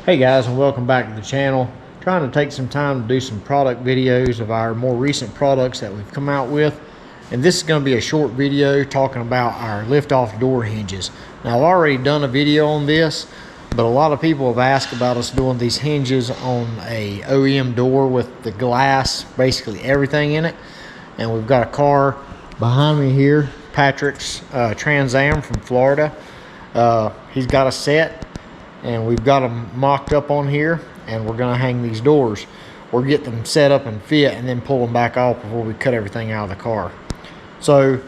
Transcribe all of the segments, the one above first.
Hey guys, and welcome back to the channel. Trying to take some time to do some product videos of our more recent products that we've come out with, and this is going to be a short video talking about our lift-off door hinges. Now, I've already done a video on this, but a lot of people have asked about us doing these hinges on a OEM door with the glass, basically everything in it. And we've got a car behind me here, Patrick's Trans Am from Florida. He's got a set, and we've got them mocked up on here, and we're going to hang these doors or get them set up and fit and then pull them back off before we cut everything out of the car. So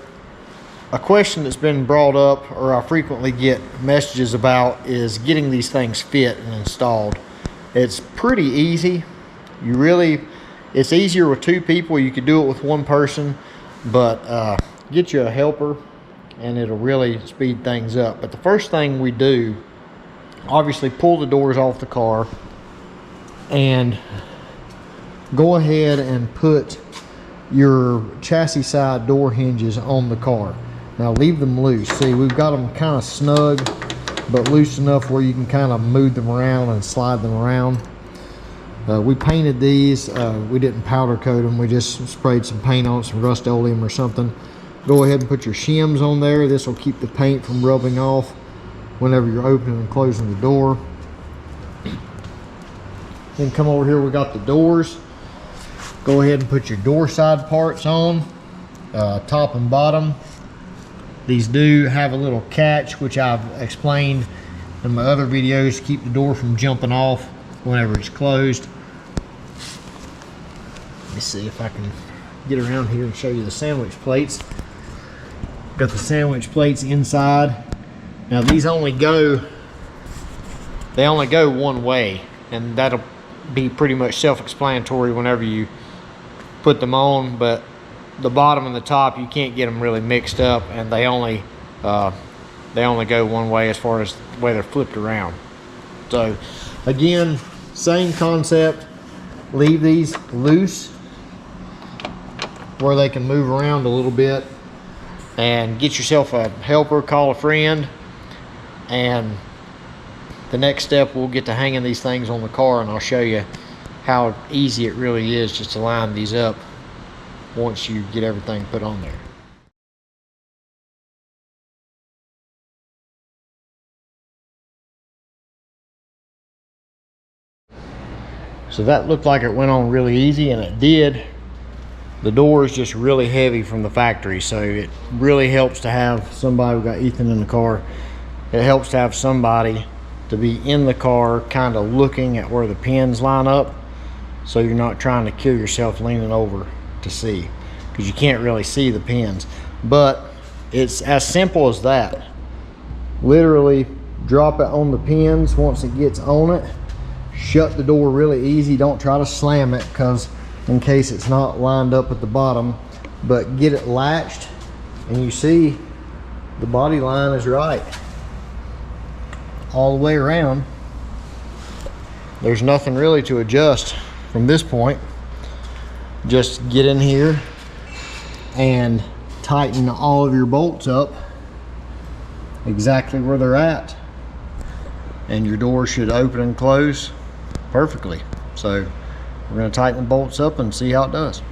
a question that's been brought up, or I frequently get messages about, is getting these things fit and installed. It's pretty easy. It's easier with two people. You could do it with one person, but get you a helper and it'll really speed things up. But the first thing we do, obviously, pull the doors off the car and go ahead and put your chassis side door hinges on the car. Now leave them loose. See, we've got them kind of snug but loose enough where you can kind of move them around and slide them around. We painted these. We didn't powder coat them. We just sprayed some paint on, some Rust-Oleum or something. Go ahead and put your shims on there. This will keep the paint from rubbing off whenever you're opening and closing the door. Then come over here, we got the doors. Go ahead and put your door side parts on, top and bottom. These do have a little catch, which I've explained in my other videos to keep the door from jumping off whenever it's closed. Let me see if I can get around here and show you the sandwich plates. Got the sandwich plates inside. Now these only go one way, and that'll be pretty much self-explanatory whenever you put them on, but the bottom and the top, you can't get them really mixed up, and they only go one way as far as the way they're flipped around. So again, same concept. Leave these loose where they can move around a little bit, and get yourself a helper, call a friend. And the next step, we'll get to hanging these things on the car, and I'll show you how easy it really is just to line these up once you get everything put on there. So that looked like it went on really easy, and it did. The door is just really heavy from the factory, so it really helps to have somebody. We've got Ethan in the car. It helps to have somebody to be in the car kind of looking at where the pins line up, so you're not trying to kill yourself leaning over to see, because you can't really see the pins. But it's as simple as that. Literally drop it on the pins. Once it gets on it, shut the door really easy. Don't try to slam it, because in case it's not lined up at the bottom, but get it latched, and you see the body line is right all the way around. There's nothing really to adjust from this point. Just get in here and tighten all of your bolts up exactly where they're at, and your door should open and close perfectly. So we're going to tighten the bolts up and see how it does.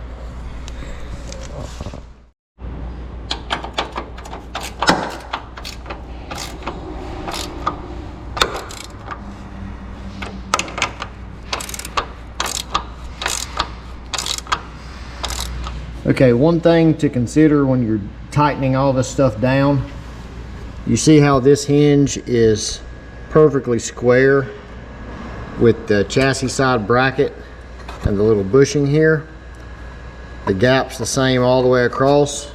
Okay, one thing to consider when you're tightening all this stuff down, you see how this hinge is perfectly square with the chassis side bracket and the little bushing here. The gap's the same all the way across.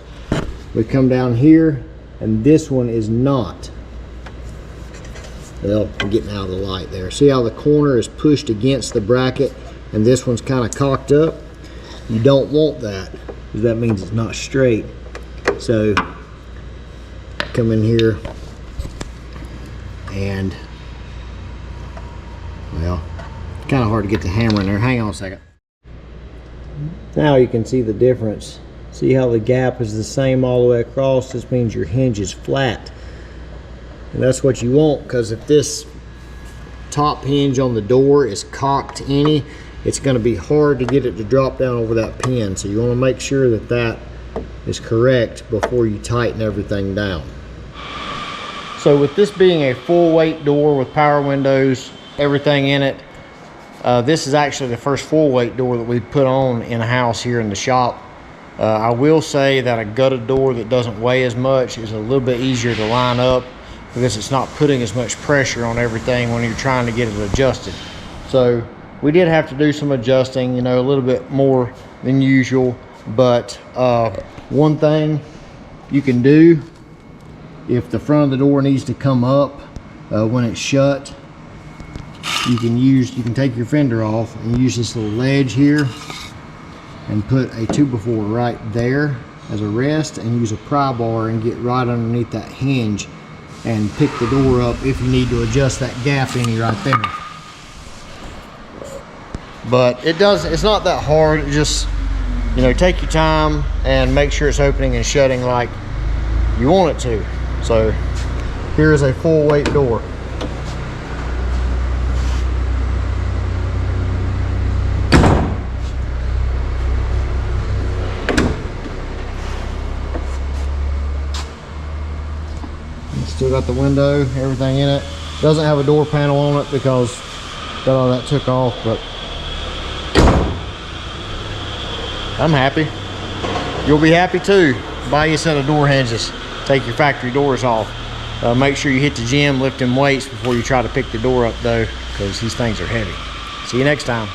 We come down here, and this one is not. Well, I'm getting out of the light there. See how the corner is pushed against the bracket, and this one's kind of cocked up? You don't want that, because that means it's not straight. So come in here, and well, it's kind of hard to get the hammer in there. Hang on a second. Now you can see the difference. See how the gap is the same all the way across? This means your hinge is flat. And that's what you want, because if this top hinge on the door is cocked any, it's going to be hard to get it to drop down over that pin. So you want to make sure that that is correct before you tighten everything down. So with this being a full weight door with power windows, everything in it, this is actually the first full weight door that we put on in a house here in the shop. I will say that a gutted door that doesn't weigh as much is a little bit easier to line up because it's not putting as much pressure on everything when you're trying to get it adjusted. So we did have to do some adjusting, you know, a little bit more than usual. But one thing you can do, if the front of the door needs to come up when it's shut, you can take your fender off and use this little ledge here and put a 2x4 right there as a rest, and use a pry bar and get right underneath that hinge and pick the door up if you need to adjust that gap any right there. But it's not that hard. It just, you know, take your time and make sure it's opening and shutting like you want it to. So here is a full weight door. Still got the window, everything in it. Doesn't have a door panel on it because got all that took off, but I'm happy. You'll be happy too. Buy you a set of door hinges. Take your factory doors off. Make sure you hit the gym lifting weights before you try to pick the door up though, because these things are heavy. See you next time.